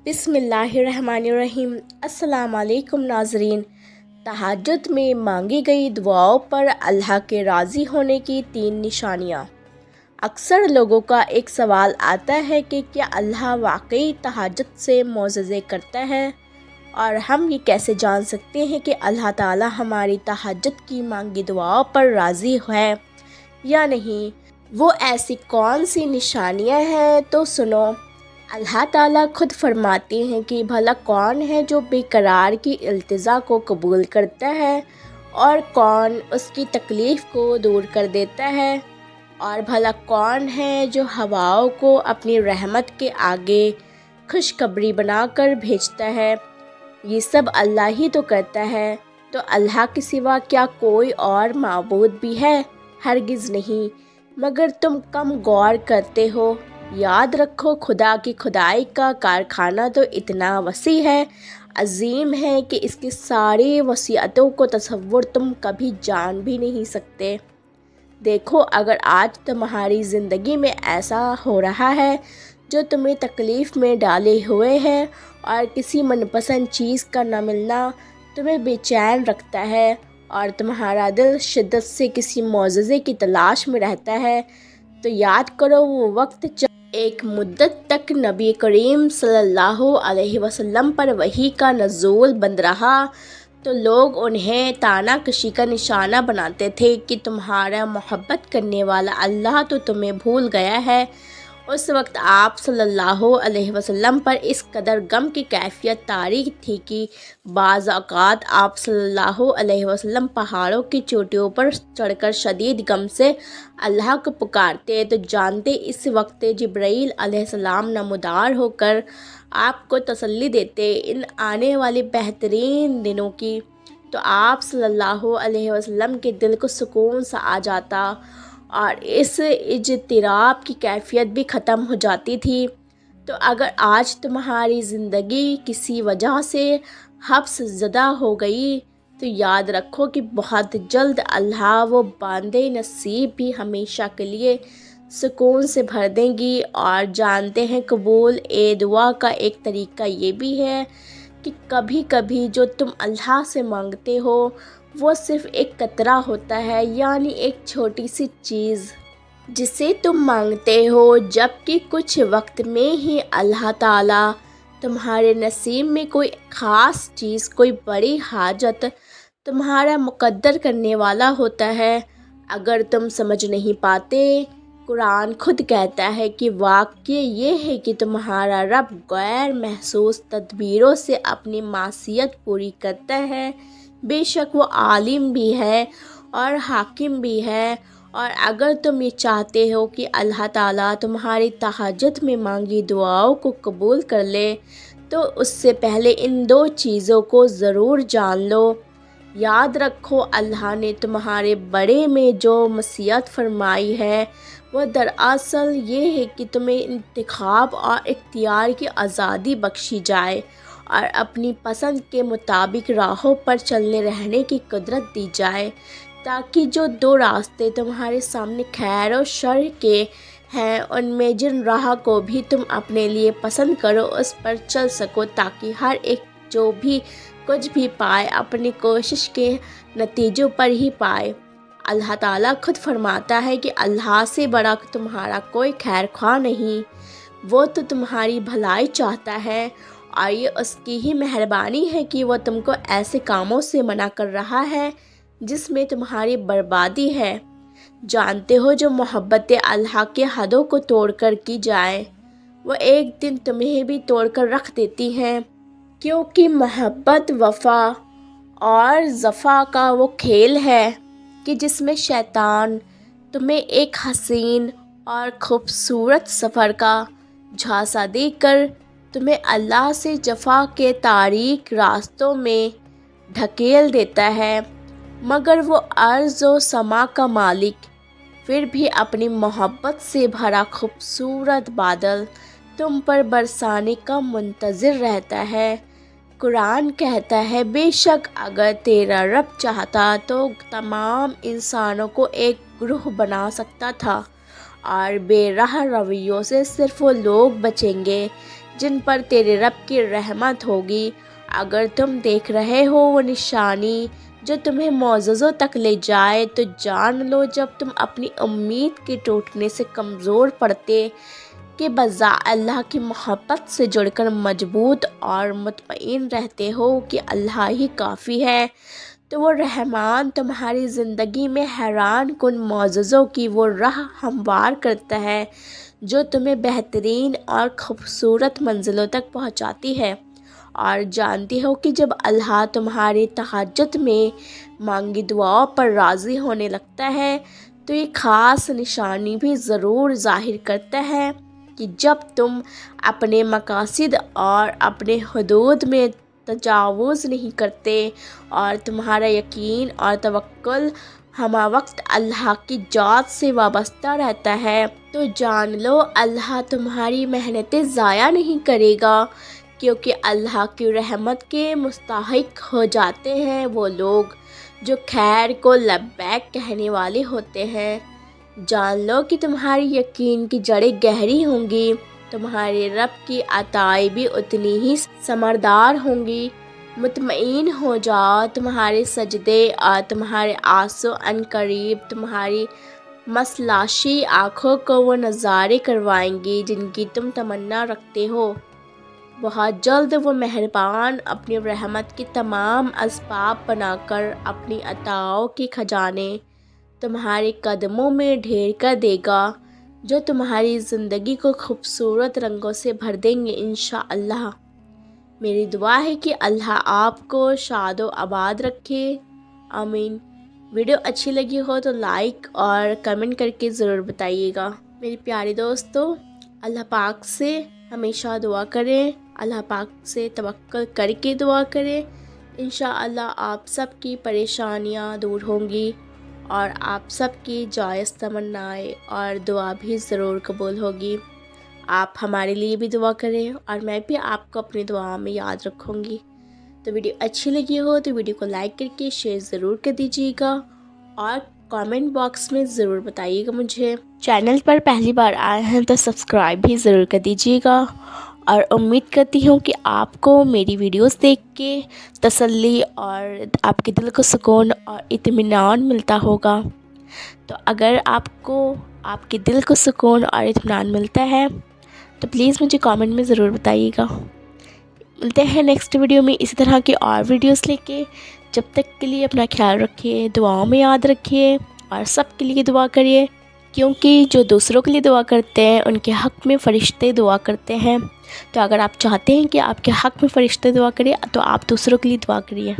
بسم اللہ الرحمن الرحیم۔ السلام علیکم ناظرین۔ تہجد میں مانگی گئی دعاؤں پر اللہ کے راضی ہونے کی 3 نشانیاں۔ اکثر لوگوں کا ایک سوال آتا ہے کہ کیا اللہ واقعی تہجد سے معجزے کرتا ہے، اور ہم یہ کیسے جان سکتے ہیں کہ اللہ تعالی ہماری تہجد کی مانگی دعاؤں پر راضی ہے یا نہیں؟ وہ ایسی کون سی نشانیاں ہیں تو سنو۔ اللہ تعالیٰ خود فرماتے ہیں کہ بھلا کون ہے جو بے قرار کی التجا کو قبول کرتا ہے، اور کون اس کی تکلیف کو دور کر دیتا ہے، اور بھلا کون ہے جو ہواؤں کو اپنی رحمت کے آگے خوشخبری بنا کر بھیجتا ہے۔ یہ سب اللہ ہی تو کرتا ہے، تو اللہ کے سوا کیا کوئی اور معبود بھی ہے؟ ہرگز نہیں، مگر تم کم غور کرتے ہو۔ یاد رکھو، خدا کی خدائی کا کارخانہ تو اتنا وسیع ہے، عظیم ہے کہ اس کی ساری وسعتوں کو تصور تم کبھی جان بھی نہیں سکتے۔ دیکھو، اگر آج تمہاری زندگی میں ایسا ہو رہا ہے جو تمہیں تکلیف میں ڈالے ہوئے ہے، اور کسی من پسند چیز کا نہ ملنا تمہیں بے چین رکھتا ہے، اور تمہارا دل شدت سے کسی معجزے کی تلاش میں رہتا ہے، تو یاد کرو وہ وقت جب ایک مدت تک نبی کریم صلی اللہ علیہ وسلم پر وحی کا نزول بند رہا، تو لوگ انہیں طعنہ کشی کا نشانہ بناتے تھے کہ تمہارا محبت کرنے والا اللہ تو تمہیں بھول گیا ہے۔ اس وقت آپ صلی اللہ علیہ وسلم پر اس قدر غم کی کیفیت طاری تھی کہ بعض اوقات آپ صلی اللہ علیہ وسلم پہاڑوں کی چوٹیوں پر چڑھ کر شدید غم سے اللہ کو پکارتے تو جانتے اس وقت جبرائیل علیہ السلام نمودار ہو کر آپ کو تسلی دیتے ان آنے والے بہترین دنوں کی، تو آپ صلی اللہ علیہ وسلم کے دل کو سکون سا آ جاتا، اور اس اضطراب کی کیفیت بھی ختم ہو جاتی تھی۔ تو اگر آج تمہاری زندگی کسی وجہ سے حبس زدہ ہو گئی، تو یاد رکھو کہ بہت جلد اللہ وہ باندے نصیب بھی ہمیشہ کے لیے سکون سے بھر دیں گی۔ اور جانتے ہیں، قبول دعا کا ایک طریقہ یہ بھی ہے کہ کبھی کبھی جو تم اللہ سے مانگتے ہو وہ صرف ایک قطرہ ہوتا ہے، یعنی ایک چھوٹی سی چیز جسے تم مانگتے ہو، جبکہ کچھ وقت میں ہی اللہ تعالیٰ تمہارے نصیب میں کوئی خاص چیز، کوئی بڑی حاجت تمہارا مقدر کرنے والا ہوتا ہے۔ اگر تم سمجھ نہیں پاتے، قرآن خود کہتا ہے کہ واقعہ یہ ہے کہ تمہارا رب غیر محسوس تدبیروں سے اپنی معصیت پوری کرتا ہے۔ بے شک وہ عالم بھی ہے اور حاکم بھی ہے، اور اگر تم یہ چاہتے ہو کہ اللہ تعالیٰ تمہاری تہجد میں مانگی دعاؤں کو قبول کر لے، تو اس سے پہلے ان 2 چیزوں کو ضرور جان لو۔ یاد رکھو، اللہ نے تمہارے بارے میں جو مشیت فرمائی ہے وہ دراصل یہ ہے کہ تمہیں انتخاب اور اختیار کی آزادی بخشی جائے، اور اپنی پسند کے مطابق راہوں پر چلنے رہنے کی قدرت دی جائے، تاکہ جو 2 راستے تمہارے سامنے خیر و شر کے ہیں، ان میں جن راہ کو بھی تم اپنے لیے پسند کرو اس پر چل سکو، تاکہ ہر ایک جو بھی کچھ بھی پائے اپنی کوشش کے نتیجوں پر ہی پائے۔ اللہ تعالیٰ خود فرماتا ہے کہ اللہ سے بڑا تمہارا کوئی خیر خواہ نہیں، وہ تو تمہاری بھلائی چاہتا ہے، اور یہ اس کی ہی مہربانی ہے کہ وہ تم کو ایسے کاموں سے منع کر رہا ہے جس میں تمہاری بربادی ہے۔ جانتے ہو، جو محبت اللہ کے حدوں کو توڑ کر کی جائے وہ ایک دن تمہیں بھی توڑ کر رکھ دیتی ہیں، کیونکہ محبت وفا اور جفا کا وہ کھیل ہے کہ جس میں شیطان تمہیں ایک حسین اور خوبصورت سفر کا جھانسا دے کر تمہیں اللہ سے جفا کے تاریک راستوں میں ڈھکیل دیتا ہے، مگر وہ ارض و سما کا مالک پھر بھی اپنی محبت سے بھرا خوبصورت بادل تم پر برسانے کا منتظر رہتا ہے۔ قرآن کہتا ہے، بے شک اگر تیرا رب چاہتا تو تمام انسانوں کو ایک گروہ بنا سکتا تھا، اور بے راہ رویوں سے صرف وہ لوگ بچیں گے جن پر تیرے رب کی رحمت ہوگی۔ اگر تم دیکھ رہے ہو وہ نشانی جو تمہیں معجزوں تک لے جائے، تو جان لو جب تم اپنی امید کے ٹوٹنے سے کمزور پڑتے کہ بجائے اللہ کی محبت سے جڑ کر مضبوط اور مطمئن رہتے ہو کہ اللہ ہی کافی ہے، تو وہ رحمان تمہاری زندگی میں حیران کن معجزوں کی وہ راہ ہموار کرتا ہے جو تمہیں بہترین اور خوبصورت منزلوں تک پہنچاتی ہے۔ اور جانتی ہو کہ جب اللہ تمہاری تہجد میں مانگی دعاؤں پر راضی ہونے لگتا ہے تو یہ خاص نشانی بھی ضرور ظاہر کرتا ہے کہ جب تم اپنے مقاصد اور اپنے حدود میں تجاوز نہیں کرتے اور تمہارا یقین اور توکل ہمہ وقت اللہ کی ذات سے وابستہ رہتا ہے، تو جان لو اللہ تمہاری محنتیں ضائع نہیں کرے گا، کیونکہ اللہ کی رحمت کے مستحق ہو جاتے ہیں وہ لوگ جو خیر کو لبیک کہنے والے ہوتے ہیں۔ جان لو کہ تمہاری یقین کی جڑیں گہری ہوں گی، تمہارے رب کی عطائیں بھی اتنی ہی ثمردار ہوں گی۔ مطمئن ہو جاؤ، تمہارے سجدے اور تمہارے آنسو عنقریب تمہاری مسلاشی آنکھوں کو وہ نظارے کروائیں گی جن کی تم تمنا رکھتے ہو۔ بہت جلد وہ مہربان اپنی رحمت کے تمام اسباب بنا کر اپنی عطاؤں کے خزانے تمہارے قدموں میں ڈھیر کر دے گا، جو تمہاری زندگی کو خوبصورت رنگوں سے بھر دیں گے انشاءاللہ۔ میری دعا ہے کہ اللہ آپ کو شاد و آباد رکھے، آمین۔ ویڈیو اچھی لگی ہو تو لائک اور کمنٹ کر کے ضرور بتائیے گا۔ میری پیاری دوستو، اللہ پاک سے ہمیشہ دعا کریں، اللہ پاک سے توکل کر کے دعا کریں، انشاءاللہ آپ سب کی پریشانیاں دور ہوں گی اور آپ سب کی جائز تمنائیں اور دعا بھی ضرور قبول ہوگی۔ آپ ہمارے لیے بھی دعا کریں اور میں بھی آپ کو اپنی دعاؤں میں یاد رکھوں گی۔ تو ویڈیو اچھی لگی ہو تو ویڈیو کو لائک کر کے شیئر ضرور کر دیجیے گا اور کامنٹ باکس میں ضرور بتائیے گا مجھے۔ چینل پر پہلی بار آئے ہیں تو سبسکرائب بھی ضرور کر دیجیے گا، اور امید کرتی ہوں کہ آپ کو میری ویڈیوز دیکھ کے تسلی اور آپ کے دل کو سکون اور اطمینان ملتا ہوگا۔ تو اگر آپ کو آپ کے دل کو سکون اور اطمینان ملتا ہے تو پلیز مجھے کامنٹ میں ضرور بتائیے گا۔ ملتے ہیں نیکسٹ ویڈیو میں اسی طرح کی اور ویڈیوز لے کے۔ جب تک کے لیے اپنا خیال رکھیے، دعاؤں میں یاد رکھیے اور سب کے لیے دعا کریے، کیونکہ جو دوسروں کے لیے دعا کرتے ہیں ان کے حق میں فرشتے دعا کرتے ہیں۔ تو اگر آپ چاہتے ہیں کہ آپ کے حق میں فرشتے دعا کریں تو آپ دوسروں کے لیے دعا کریے۔